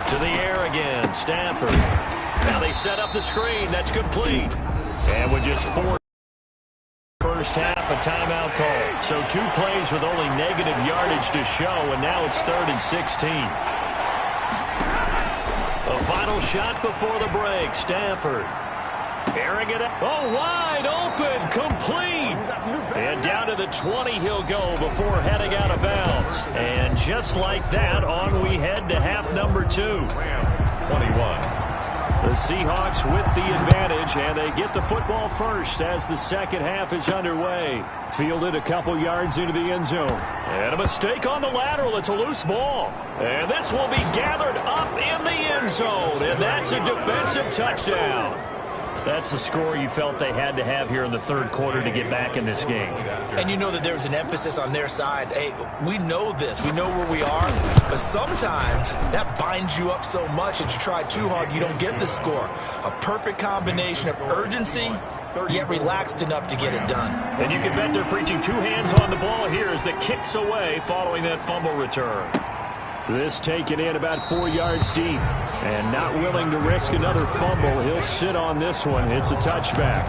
To the air again, Stafford. Now they set up the screen. That's complete. And with just 4 first half, a timeout call. So 2 plays with only negative yardage to show, and now it's 3rd and 16. A final shot before the break. Stafford. Airing it up. Oh, wide open. Complete. And down to the 20 he'll go before heading out of bounds. And just like that, on we head to half number 2. 21. The Seahawks with the advantage, and they get the football first as the second half is underway. Fielded a couple yards into the end zone. And a mistake on the lateral. It's a loose ball. And this will be gathered up in the end zone, and that's a defensive touchdown. That's the score you felt they had to have here in the third quarter to get back in this game. And you know that there's an emphasis on their side. Hey, we know this. We know where we are. But sometimes that binds you up so much that you try too hard, you don't get the score. A perfect combination of urgency, yet relaxed enough to get it done. And you can bet they're preaching 2 hands on the ball here as the kick's away following that fumble return. This taken in about 4 yards deep. And not willing to risk another fumble. He'll sit on this one. It's a touchback.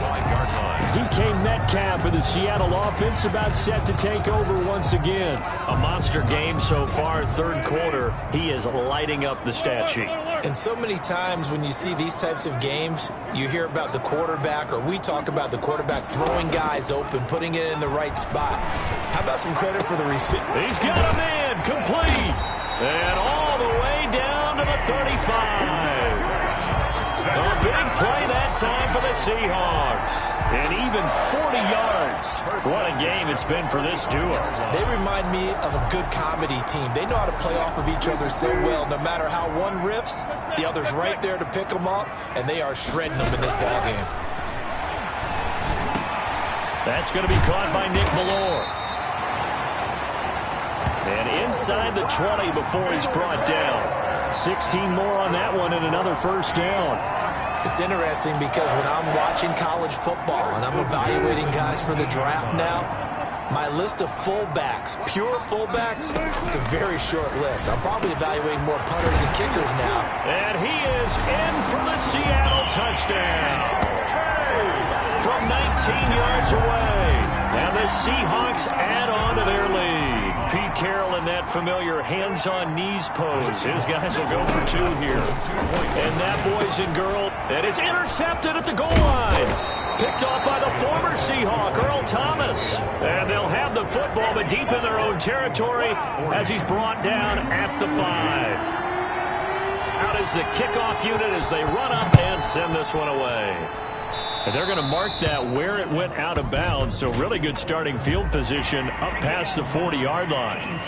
DK Metcalf for the Seattle offense about set to take over once again. A monster game so far, third quarter. He is lighting up the stat sheet. And so many times when you see these types of games, you hear about the quarterback, or we talk about the quarterback throwing guys open, putting it in the right spot. How about some credit for the receiver? He's got a man complete. And all the way down to the 35. A big play that time for the Seahawks. And even 40 yards. What a game it's been for this duo. They remind me of a good comedy team. They know how to play off of each other so well. No matter how one riffs, the other's right there to pick them up, and they are shredding them in this ballgame. That's going to be caught by Nick Ballore. And inside the 20 before he's brought down. 16 more on that one and another first down. It's interesting because when I'm watching college football and I'm evaluating guys for the draft now, my list of fullbacks, pure fullbacks, it's a very short list. I'm probably evaluating more punters and kickers now. And he is in for the Seattle touchdown. From 19 yards away. And the Seahawks add on to their lead. Pete Carroll in that familiar hands-on-knees pose. His guys will go for 2 here. And that, boys and girls, and it's intercepted at the goal line. Picked off by the former Seahawk, Earl Thomas. And they'll have the football, but deep in their own territory as he's brought down at the 5. Out is the kickoff unit as they run up and send this one away. And they're going to mark that where it went out of bounds, so really good starting field position up past the 40-yard line.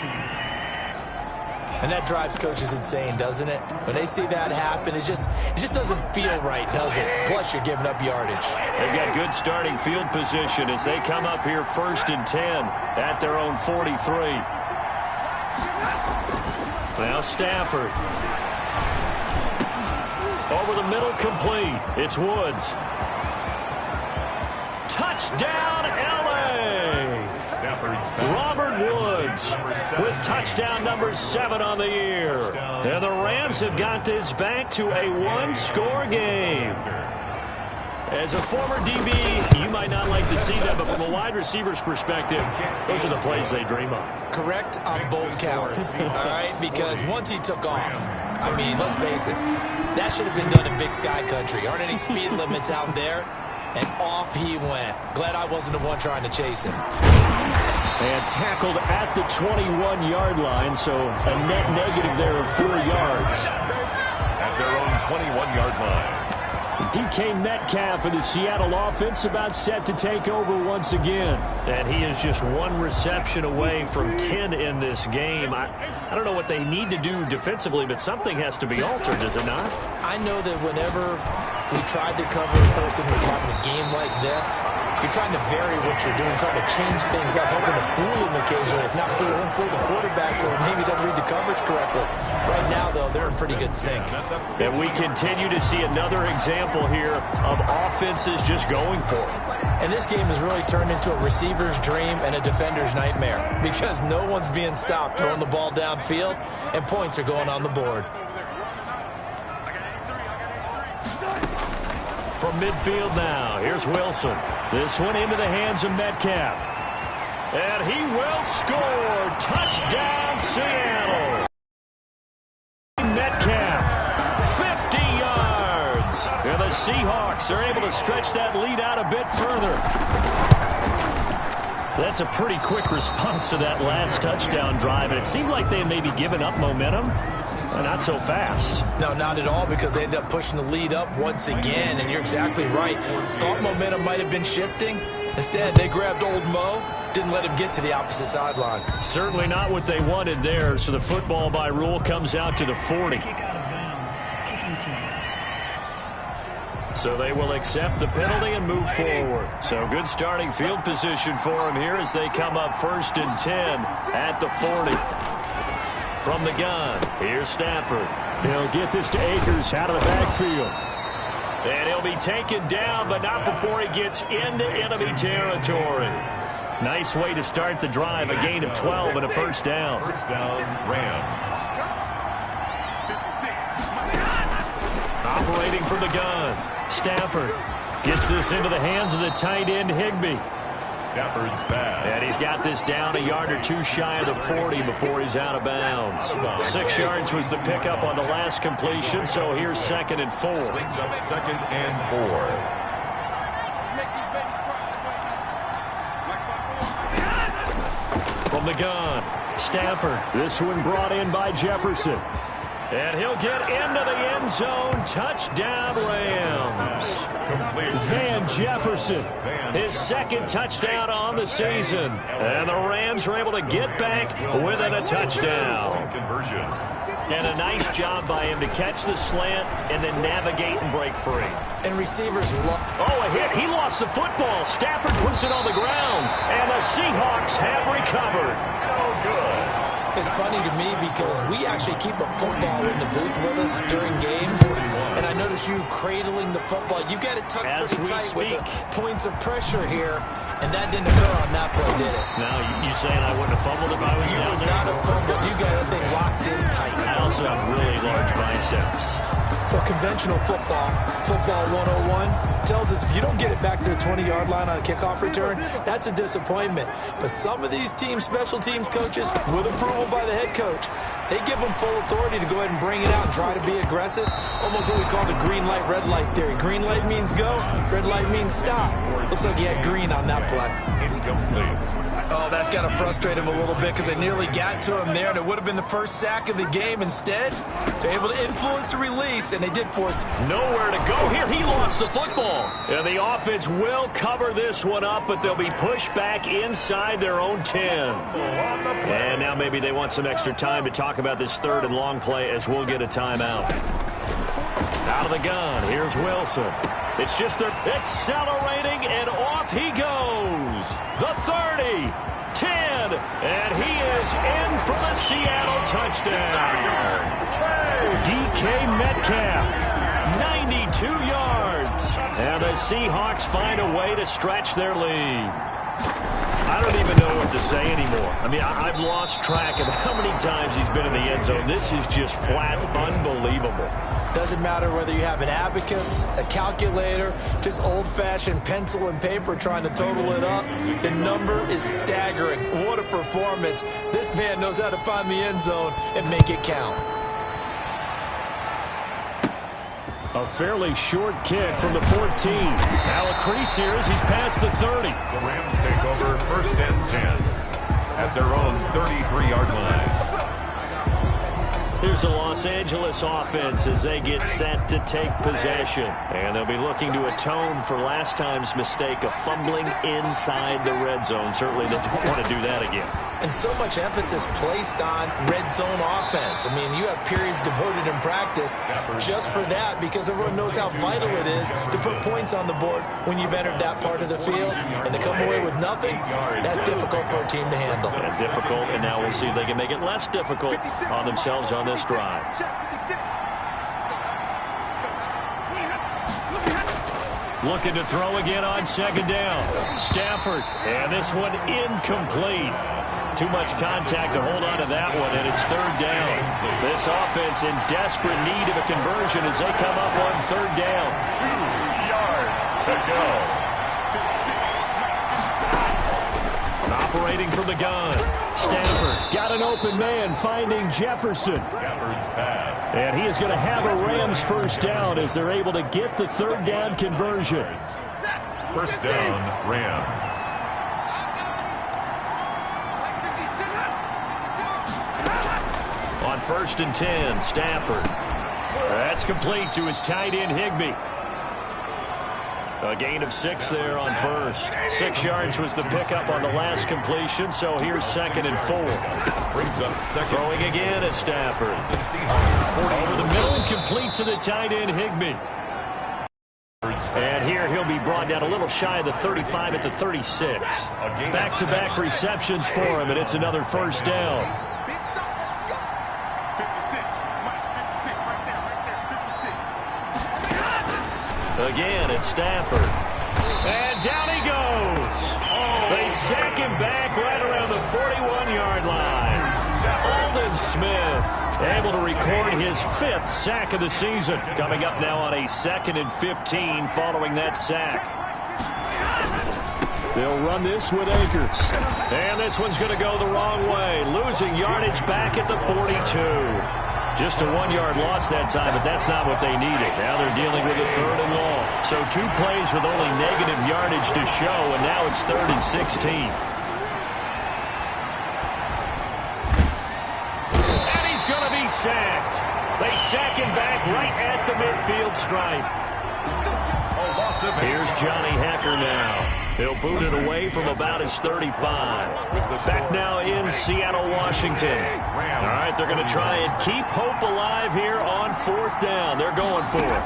And that drives coaches insane, doesn't it? When they see that happen, it just doesn't feel right, does it? Plus, you're giving up yardage. They've got good starting field position as they come up here 1st and 10 at their own 43. Now Stafford. Over the middle, complete. It's Woods. Touchdown, L.A. Robert Woods with touchdown number 7 on the year. And the Rams have got this back to a 1-score game. As a former DB, you might not like to see that, but from a wide receiver's perspective, those are the plays they dream of. Correct on both counts, all right? Because once he took off, I mean, let's face it, that should have been done in Big Sky Country. Aren't any speed limits out there? And off he went. Glad I wasn't the one trying to chase him. And tackled at the 21-yard line, so a net negative there of 4 yards. At their own 21-yard line. DK Metcalf for the Seattle offense about set to take over once again. And he is just 1 reception away from 10 in this game. I don't know what they need to do defensively, but something has to be altered, does it not? I know that whenever we tried to cover a person who's having a game like this, you're trying to vary what you're doing, trying to change things up, hoping to fool him occasionally. If not fool him, fool the quarterback so that maybe he doesn't read the coverage correctly. Right now, though, they're in pretty good sync. And we continue to see another example here of offenses just going for it. And this game has really turned into a receiver's dream and a defender's nightmare because no one's being stopped throwing the ball downfield, and points are going on the board. from midfield now. Here's Wilson. This one into the hands of Metcalf. And he will score. Touchdown, Seattle. Metcalf, 50 yards. And the Seahawks are able to stretch that lead out a bit further. That's a pretty quick response to that last touchdown drive. And it seemed like they may be giving up momentum. Not so fast. No, not at all, because they end up pushing the lead up once again. And you're exactly right. Thought momentum might have been shifting. Instead, they grabbed old Mo. Didn't let him get to the opposite sideline. Certainly not what they wanted there. So the football by rule comes out to the 40. Kick out of bounds. Kicking team. So they will accept the penalty and move forward. So good starting field position for them here as they come up 1st and 10 at the 40. From the gun, here's Stafford. He'll get this to Akers out of the backfield. And he'll be taken down, but not before he gets into enemy territory. Nice way to start the drive, a gain of 12 and a first down. First down, Rams. Operating from the gun, Stafford gets this into the hands of the tight end, Higbee. Stafford's pass. And he's got this down a yard or two shy of the 40 before he's out of bounds. 6 yards was the pickup on the last completion, so here's 2nd and 4. Brings up 2nd and 4. From the gun, Stafford. This one brought in by Jefferson. And he'll get into the end zone. Touchdown, Rams. Van Jefferson, his 2nd touchdown on the season. And the Rams are able to get back within a touchdown. Conversion. And a nice job by him to catch the slant and then navigate and break free. And receivers a hit. He lost the football. Stafford puts it on the ground. And the Seahawks have recovered. So good. It's funny to me because we actually keep a football in the booth with us during games, and I notice you cradling the football. You got it tucked pretty tight with the points of pressure here, and that didn't occur on that play, did it? Now, you saying I wouldn't have fumbled if I was You down would there? not have fumbled. You got that thing locked in tight. I also have really large biceps. Well, conventional football 101, tells us if you don't get it back to the 20-yard line on a kickoff return, that's a disappointment. But some of these teams, special teams coaches, with approval by the head coach, they give them full authority to go ahead and bring it out and try to be aggressive. Almost what we call the green light, red light theory. Green light means go, red light means stop. Looks like he had green on that play. Incomplete. Oh, that's got to frustrate him a little bit because they nearly got to him there, and it would have been the first sack of the game. Instead, they're able to influence the release, and they did force nowhere to go here. He lost the football. And the offense will cover this one up, but they'll be pushed back inside their own 10. And now maybe they want some extra time to talk about this 3rd and long play as we'll get a timeout. Out of the gun, here's Wilson. It's just they're accelerating, and off he goes. The 30, 10, and he is in for the Seattle touchdown. DK Metcalf, 92 yards. And the Seahawks find a way to stretch their lead. I don't even know what to say anymore. I mean, I've lost track of how many times he's been in the end zone. This is just flat unbelievable. Doesn't matter whether you have an abacus, a calculator, just old-fashioned pencil and paper trying to total it up. The number is staggering. What a performance. This man knows how to find the end zone and make it count. A fairly short kick from the 14. Now a crease here as he's past the 30. The Rams take over 1st and 10 at their own 33-yard line. Here's the Los Angeles offense as they get set to take possession. And they'll be looking to atone for last time's mistake of fumbling inside the red zone. Certainly they don't want to do that again. And so much emphasis placed on red zone offense. I mean, you have periods devoted in practice just for that because everyone knows how vital it is to put points on the board when you've entered that part of the field. And to come away with nothing, that's difficult for a team to handle. And difficult, and now we'll see if they can make it less difficult on themselves on this drive. Looking to throw again on 2nd down. Stafford, and this one incomplete. Too much contact to hold on to that one, and it's 3rd down. This offense in desperate need of a conversion as they come up on 3rd down. 2 yards. to go. Operating from the gun. Stafford got an open man, finding Jefferson. Stafford's pass. And he is going to have a Rams first down as they're able to get the third down conversion. First down, Rams. On 1st and 10, Stafford. That's complete to his tight end, Higbee. A gain of 6 there on first. 6 yards was the pickup on the last completion, so here's 2nd and 4. Brings up second. Throwing again at Stafford. The Seahawks Over the middle and complete to the tight end, Higbee. And here he'll be brought down a little shy of the 35 at the 36. Back-to-back receptions for him, and it's another first down. Again, it's Stafford. And down he goes. They sack him back right around the 41-yard line. Aldon Smith able to record his 5th sack of the season. Coming up now on a 2nd and 15 following that sack. They'll run this with Akers. And this one's going to go the wrong way. Losing yardage back at the 42. Just a 1-yard loss that time, but that's not what they needed. Now they're dealing with a 3rd and long. So 2 plays with only negative yardage to show, and now it's 3rd and 16. And he's going to be sacked. They sack him back right at the midfield stripe. Here's Johnny Hacker now. He'll boot it away from about his 35. Back now in Seattle, Washington. All right, they're going to try and keep hope alive here on 4th down. They're going for it.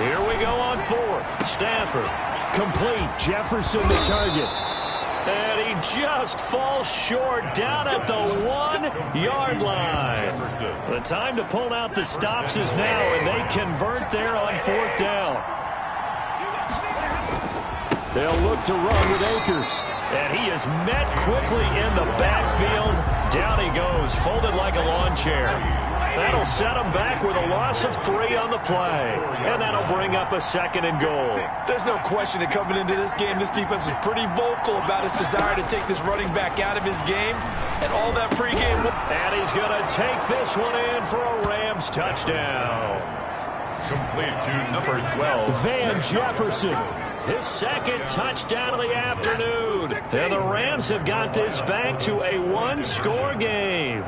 Here we go on 4th. Stafford. Complete. Jefferson the target. And he just falls short down at the 1-yard line. The time to pull out the stops is now, and they convert there on 4th down. They'll look to run with Akers. And he is met quickly in the backfield. Down he goes, folded like a lawn chair. That'll set him back with a loss of 3 on the play. And that'll bring up a 2nd and goal. There's no question that coming into this game, this defense was pretty vocal about his desire to take this running back out of his game. And all that pregame. And he's going to take this one in for a Rams touchdown. complete to number 12. Van Jefferson. His 2nd touchdown of the afternoon. And the Rams have got this back to a 1-score game.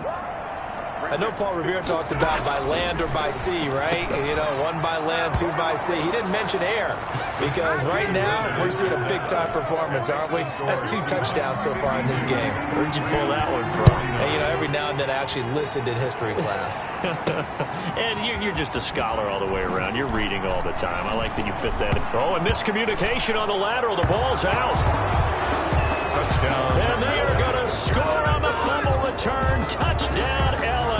I know Paul Revere talked about by land or by sea, right? You know, 1 by land, 2 by sea. He didn't mention air because right now we're seeing a big-time performance, aren't we? That's 2 touchdowns so far in this game. Where'd you pull that one from? And, you know, every now and then I actually listened in history class. And you're just a scholar all the way around. You're reading all the time. I like that you fit that in. Oh, and miscommunication on the lateral. The ball's out. Touchdown. And they are going to score on the fumble return. Touchdown, L.A.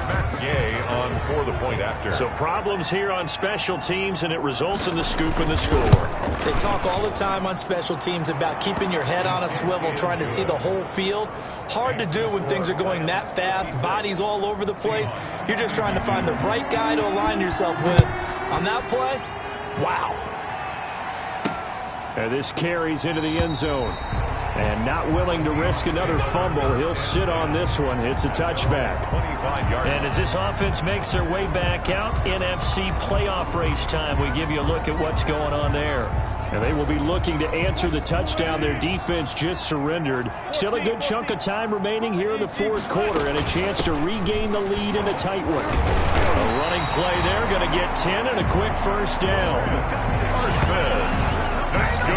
Matt Gay on for the point after. So problems here on special teams, and it results in the scoop and the score. They talk all the time on special teams about keeping your head on a swivel, trying to see the whole field. Hard to do when things are going that fast, bodies all over the place. You're just trying to find the right guy to align yourself with. On that play, wow. And this carries into the end zone. And not willing to risk another fumble, he'll sit on this one. It's a touchback. 25 yards. And as this offense makes their way back out, NFC playoff race time, we give you a look at what's going on there. And they will be looking to answer the touchdown their defense just surrendered. Still a good chunk of time remaining here in the 4th quarter and a chance to regain the lead in a tight one. A running play there, going to get 10 and a quick first down. First. That's good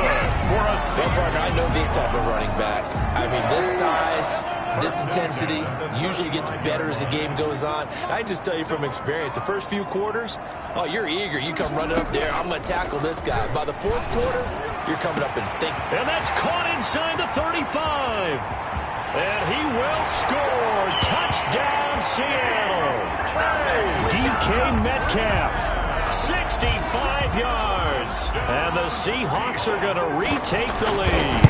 for us. Well, partner, I know this type of running back. I mean, this size, this intensity usually gets better as the game goes on. I just tell you from experience, the first few quarters, oh, you're eager. You come running up there, I'm going to tackle this guy. By the 4th quarter, you're coming up and think. And that's caught inside the 35. And he will score. Touchdown, Seattle. DK Metcalf. 65 yards. And the Seahawks are going to retake the lead.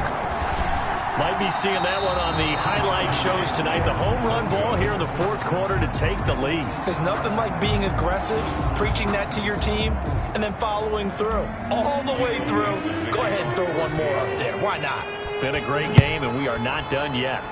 Might be seeing that one on the highlight shows tonight. The home run ball here in the fourth quarter to take the lead. There's nothing like being aggressive, preaching that to your team, and then following through. All the way through. Go ahead and throw one more up there. Why not? Been a great game, and we are not done yet.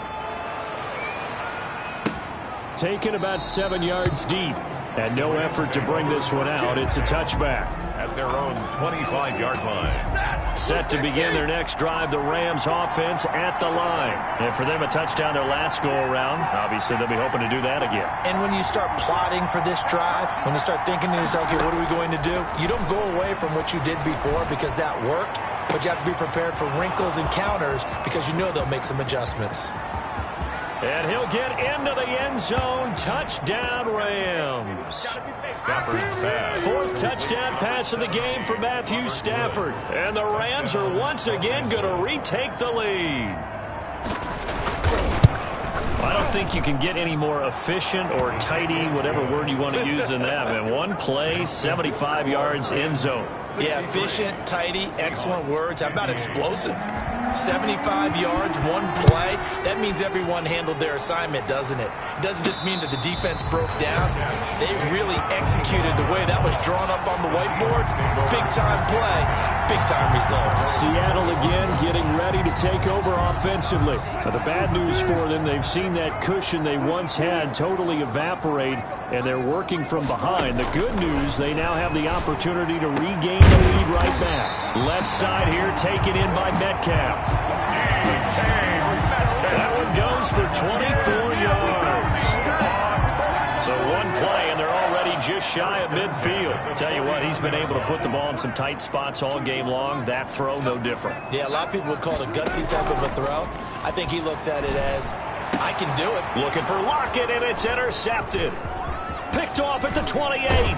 Taken about 7 yards deep, and no effort to bring this one out. It's a touchback. At their own 25-yard line. Set to begin their next drive, the Rams offense at the line. And for them, a touchdown their last go-around. Obviously, they'll be hoping to do that again. And when you start plotting for this drive, when you start thinking to yourself, okay, what are we going to do? You don't go away from what you did before because that worked, but you have to be prepared for wrinkles and counters because you know they'll make some adjustments. And he'll get into the end zone. Touchdown, Rams. Stafford's pass. Fourth touchdown pass of the game for Matthew Stafford. And the Rams are once again going to retake the lead. I don't think you can get any more efficient or tidy, whatever word you want to use in that. And one play, 75 yards, end zone. Yeah, efficient, tidy, excellent words. How about explosive? 75 yards, one play. That means everyone handled their assignment, doesn't it? It doesn't just mean that the defense broke down. They really executed the way that was drawn up on the whiteboard. Big-time play, big-time result. Seattle again getting ready to take over offensively. But the bad news for them, they've seen that cushion they once had totally evaporate, and they're working from behind. The good news, they now have the opportunity to regain the lead right back. Left side here taken in by Metcalf. That one goes for 24 yards. So one play, and they're already just shy of midfield. Tell you what, he's been able to put the ball in some tight spots all game long. That throw, no different. Yeah, a lot of people would call it a gutsy type of a throw. I think he looks at it as, I can do it. Looking for Lockett, and it's intercepted. Picked off at the 28.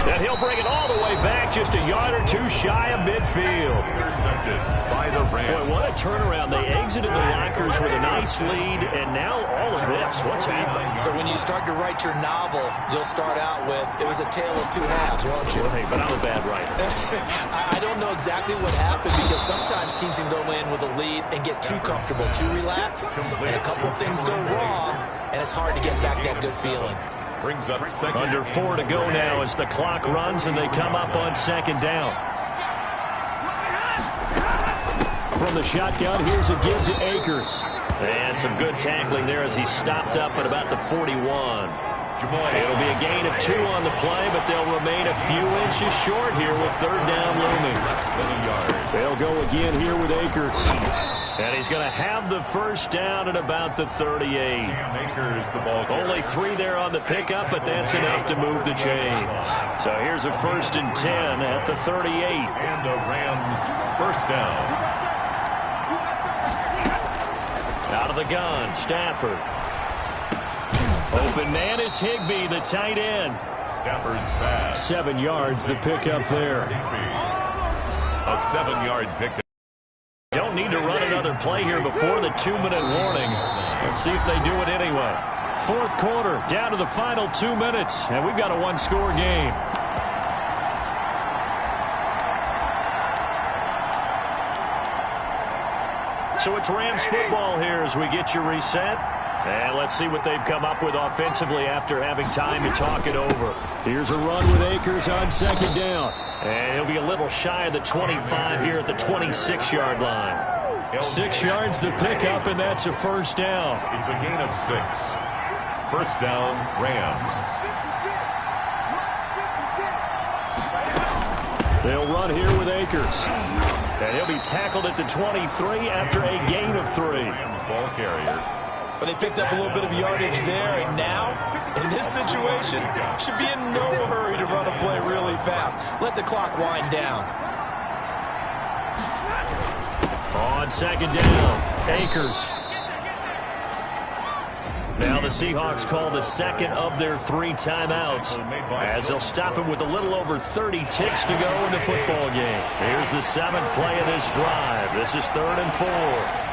And he'll bring it all the way back, just a yard or two shy of midfield. Intercepted by the Rams. Boy, what a turnaround. They exited the lockers with a nice lead, and now all of this. What's happening? So when you start to write your novel, you'll start out with, it was a tale of two halves, won't you? Hey, but I'm a bad writer. I don't know exactly what happened because sometimes teams can go in with a lead and get too comfortable, too relaxed, and a couple of things go wrong, and it's hard to get back that good feeling. Brings up second. Under 4 to go now as the clock runs and they come up on second down. From the shotgun, here's a give to Akers. And some good tackling there as he stopped up at about the 41. It'll be a gain of 2 on the play, but they'll remain a few inches short here with third down looming. They'll go again here with Akers. And he's going to have the first down at about the 38. Akers, the ball carrier. Only 3 there on the pickup, but that's enough to move the chains. So here's a 1st and 10 at the 38. And a Rams first down. Out of the gun, Stafford. Open man is Higbee, the tight end. Stafford's pass. 7 yards, the pickup there. A 7-yard pickup. Don't need to run another play here before the 2-minute warning. Let's see if they do it anyway. Fourth quarter, down to the final 2 minutes, and we've got a one-score game. So it's Rams football here as we get you reset. And let's see what they've come up with offensively after having time to talk it over. Here's a run with Akers on second down. And he'll be a little shy of the 25 here at the 26-yard line. 6 yards the pickup, and that's a first down. It's a gain of 6. First down, Rams. They'll run here with Akers. And he'll be tackled at the 23 after a gain of 3. Ball carrier. But they picked up a little bit of yardage there, and now, in this situation, should be in no hurry to run a play really fast. Let the clock wind down. On second down, Akers. Now the Seahawks call the second of their 3 timeouts as they'll stop him with a little over 30 ticks to go in the football game. Here's the 7th play of this drive. This is 3rd and 4.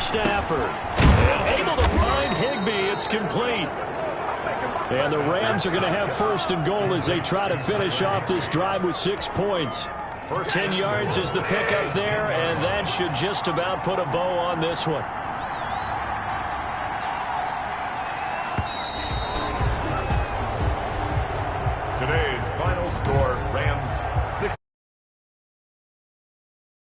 Stafford, and able to find Higbee. It's complete. And the Rams are going to have 1st and goal as they try to finish off this drive with 6 points. First 10 yards is the pickup there, and that should just about put a bow on this one. Today's final score, Rams 6.